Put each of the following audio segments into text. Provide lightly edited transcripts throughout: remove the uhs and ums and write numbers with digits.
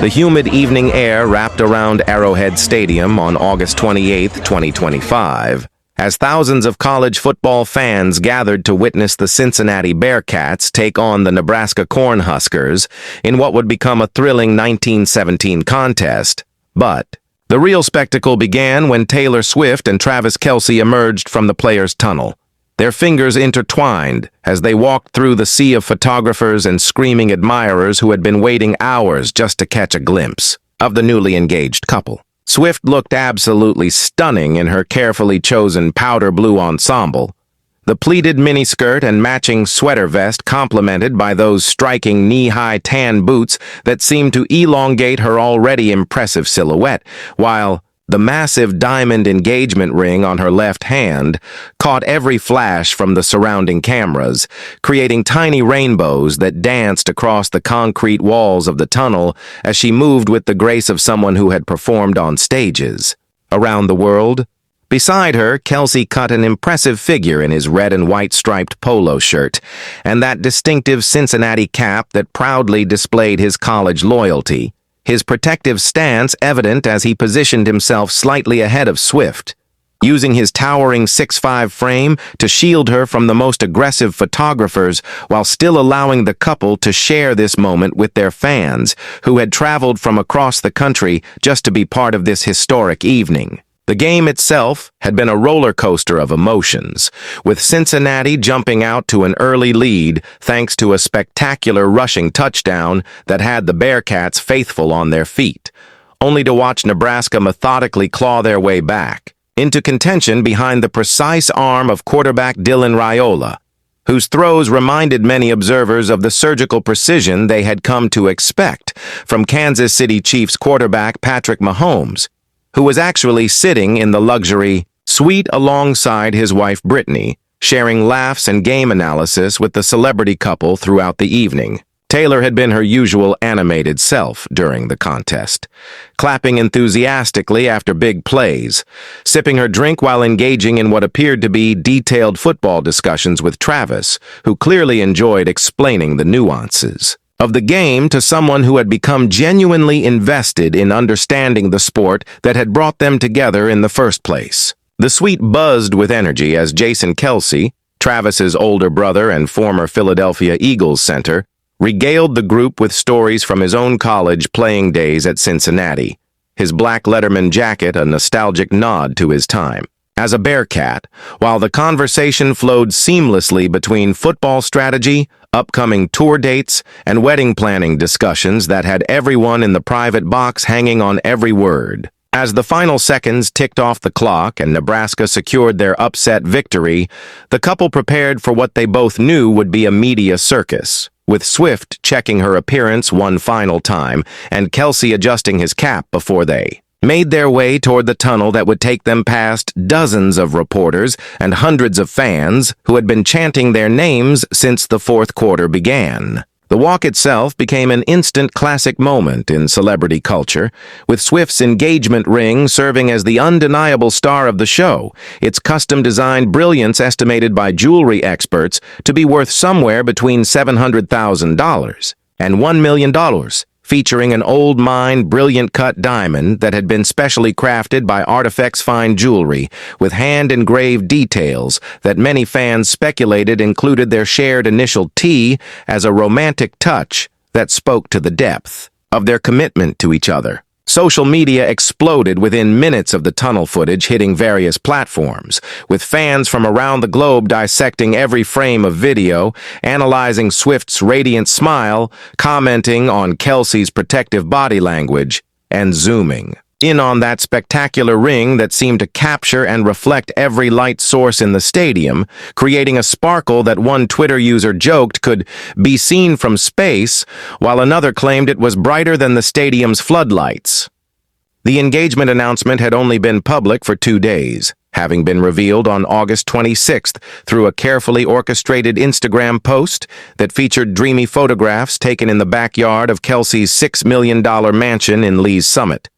The humid evening air wrapped around Arrowhead Stadium on August 28, 2025, as thousands of college football fans gathered to witness the Cincinnati Bearcats take on the Nebraska Cornhuskers in what would become a thrilling 1917 contest. But the real spectacle began when Taylor Swift and Travis Kelce emerged from the players' tunnel. Their fingers intertwined as they walked through the sea of photographers and screaming admirers who had been waiting hours just to catch a glimpse of the newly engaged couple. Swift looked absolutely stunning in her carefully chosen powder blue ensemble, the pleated miniskirt and matching sweater vest complemented by those striking knee-high tan boots that seemed to elongate her already impressive silhouette, while the massive diamond engagement ring on her left hand caught every flash from the surrounding cameras, creating tiny rainbows that danced across the concrete walls of the tunnel as she moved with the grace of someone who had performed on stages around the world. Beside her, Kelce cut an impressive figure in his red and white striped polo shirt and that distinctive Cincinnati cap that proudly displayed his college loyalty, his protective stance evident as he positioned himself slightly ahead of Swift, using his towering 6'5" frame to shield her from the most aggressive photographers while still allowing the couple to share this moment with their fans who had traveled from across the country just to be part of this historic evening. The game itself had been a roller coaster of emotions, with Cincinnati jumping out to an early lead thanks to a spectacular rushing touchdown that had the Bearcats faithful on their feet, only to watch Nebraska methodically claw their way back into contention behind the precise arm of quarterback Dylan Raiola, whose throws reminded many observers of the surgical precision they had come to expect from Kansas City Chiefs quarterback Patrick Mahomes, who was actually sitting in the luxury suite alongside his wife Brittany, sharing laughs and game analysis with the celebrity couple throughout the evening. Taylor had been her usual animated self during the contest, clapping enthusiastically after big plays, sipping her drink while engaging in what appeared to be detailed football discussions with Travis, who clearly enjoyed explaining the nuances of the game to someone who had become genuinely invested in understanding the sport that had brought them together in the first place. The suite buzzed with energy as Jason Kelce, Travis's older brother and former Philadelphia Eagles center, regaled the group with stories from his own college playing days at Cincinnati, his black Letterman jacket a nostalgic nod to his time as a Bearcat, while the conversation flowed seamlessly between football strategy, upcoming tour dates, and wedding planning discussions that had everyone in the private box hanging on every word. As the final seconds ticked off the clock and Nebraska secured their upset victory, the couple prepared for what they both knew would be a media circus, with Swift checking her appearance one final time and Kelce adjusting his cap before they made their way toward the tunnel that would take them past dozens of reporters and hundreds of fans who had been chanting their names since the fourth quarter began. The walk itself became an instant classic moment in celebrity culture, with Swift's engagement ring serving as the undeniable star of the show, its custom-designed brilliance estimated by jewelry experts to be worth somewhere between $700,000 and $1 million. Featuring an old mine brilliant cut diamond that had been specially crafted by Artifacts Fine Jewelry with hand-engraved details that many fans speculated included their shared initial T as a romantic touch that spoke to the depth of their commitment to each other. Social media exploded within minutes of the tunnel footage hitting various platforms, with fans from around the globe dissecting every frame of video, analyzing Swift's radiant smile, commenting on Kelce's protective body language, and zooming in on that spectacular ring that seemed to capture and reflect every light source in the stadium, creating a sparkle that one Twitter user joked could be seen from space, while another claimed it was brighter than the stadium's floodlights. The engagement announcement had only been public for 2 days, having been revealed on August 26th through a carefully orchestrated Instagram post that featured dreamy photographs taken in the backyard of Kelce's $6 million mansion in Lee's Summit,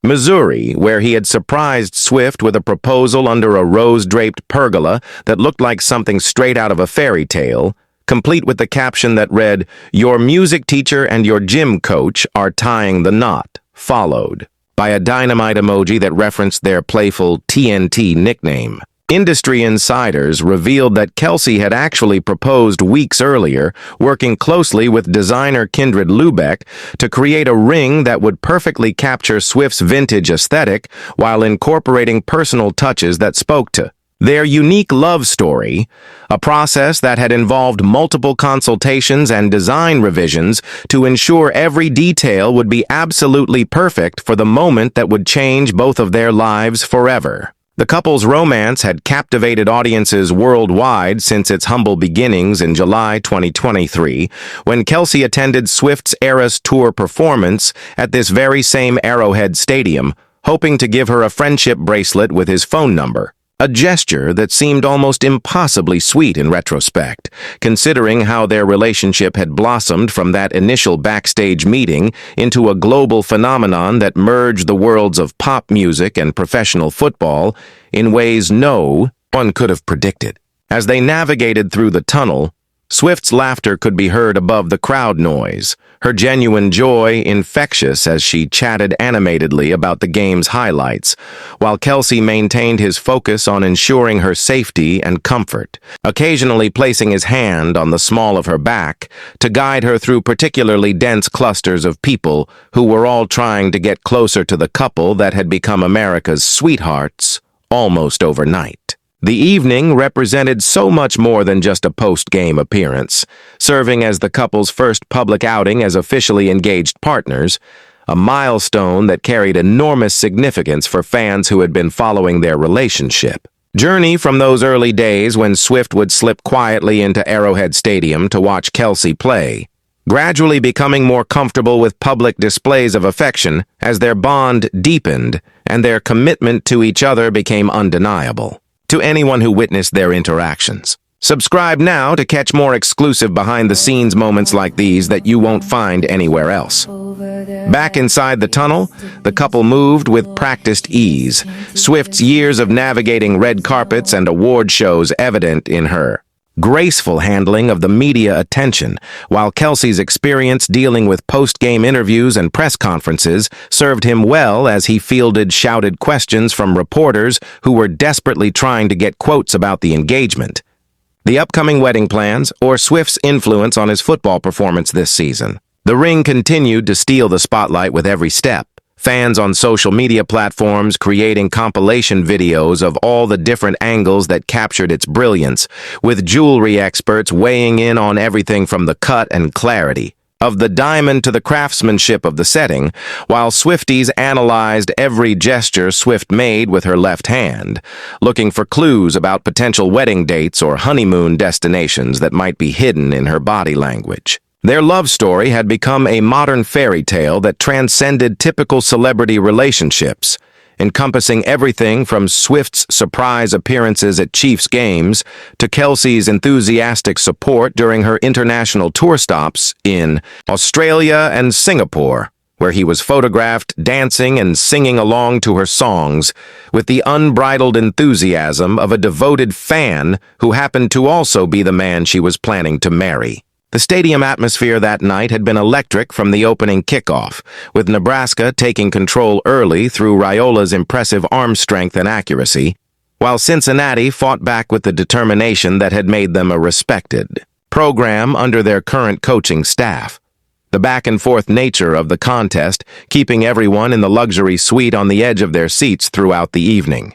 Missouri, where he had surprised Swift with a proposal under a rose-draped pergola that looked like something straight out of a fairy tale, complete with the caption that read, "Your music teacher and your gym coach are tying the knot," followed by a dynamite emoji that referenced their playful TNT nickname. Industry insiders revealed that Kelce had actually proposed weeks earlier, working closely with designer Kindred Lubeck to create a ring that would perfectly capture Swift's vintage aesthetic while incorporating personal touches that spoke to their unique love story, a process that had involved multiple consultations and design revisions to ensure every detail would be absolutely perfect for the moment that would change both of their lives forever. The couple's romance had captivated audiences worldwide since its humble beginnings in July 2023, when Kelce attended Swift's Eras Tour performance at this very same Arrowhead Stadium, hoping to give her a friendship bracelet with his phone number. A gesture that seemed almost impossibly sweet in retrospect, considering how their relationship had blossomed from that initial backstage meeting into a global phenomenon that merged the worlds of pop music and professional football in ways no one could have predicted. As they navigated through the tunnel, Swift's laughter could be heard above the crowd noise, her genuine joy infectious as she chatted animatedly about the game's highlights, while Kelce maintained his focus on ensuring her safety and comfort, occasionally placing his hand on the small of her back to guide her through particularly dense clusters of people who were all trying to get closer to the couple that had become America's sweethearts almost overnight. The evening represented so much more than just a post-game appearance, serving as the couple's first public outing as officially engaged partners, a milestone that carried enormous significance for fans who had been following their relationship. Journey from those early days when Swift would slip quietly into Arrowhead Stadium to watch Kelce play, gradually becoming more comfortable with public displays of affection as their bond deepened and their commitment to each other became undeniable to anyone who witnessed their interactions. Subscribe now to catch more exclusive behind-the-scenes moments like these that you won't find anywhere else. Back inside the tunnel, the couple moved with practiced ease, Swift's years of navigating red carpets and award shows evident in her graceful handling of the media attention, while Kelce's experience dealing with post-game interviews and press conferences served him well as he fielded shouted questions from reporters who were desperately trying to get quotes about the engagement, the upcoming wedding plans, or Swift's influence on his football performance this season. The ring continued to steal the spotlight with every step, fans on social media platforms creating compilation videos of all the different angles that captured its brilliance, with jewelry experts weighing in on everything from the cut and clarity of the diamond to the craftsmanship of the setting, while Swifties analyzed every gesture Swift made with her left hand, looking for clues about potential wedding dates or honeymoon destinations that might be hidden in her body language. Their love story had become a modern fairy tale that transcended typical celebrity relationships, encompassing everything from Swift's surprise appearances at Chiefs games to Kelce's enthusiastic support during her international tour stops in Australia and Singapore, where he was photographed dancing and singing along to her songs with the unbridled enthusiasm of a devoted fan who happened to also be the man she was planning to marry. The stadium atmosphere that night had been electric from the opening kickoff, with Nebraska taking control early through Raiola's impressive arm strength and accuracy, while Cincinnati fought back with the determination that had made them a respected program under their current coaching staff. The back-and-forth nature of the contest keeping everyone in the luxury suite on the edge of their seats throughout the evening.